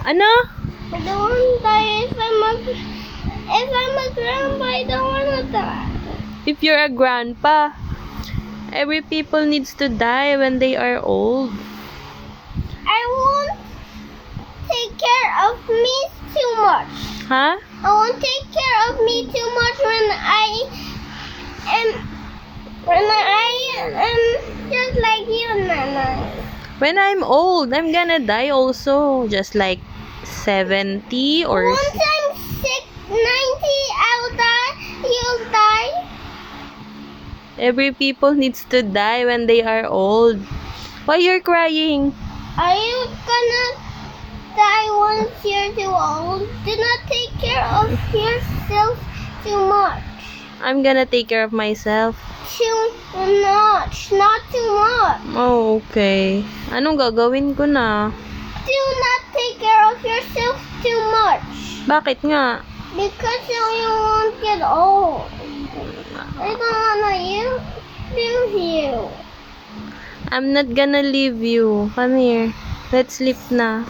Ano? I don't want to die. If I'm a grandpa, I don't want to die. If you're a grandpa, every people needs to die when they are old. I won't take care of me too much. Huh? I won't take care of me too much when I am just like you, Nana. When I'm old, I'm gonna die also. Just like 70 or... Once I'm 90, I'll die. You'll die. Every people needs to die when they are old. Why you're crying? Are you gonna die once you're too old? Do not take care of yourself too much. I'm gonna take care of myself. Too much. Not too much. Oh, okay. Anong gagawin ko na? Do not take care of yourself too much. Bakit nga? Because you won't get old. I don't wanna leave you. I'm not gonna leave you. Come here. Let's sleep na.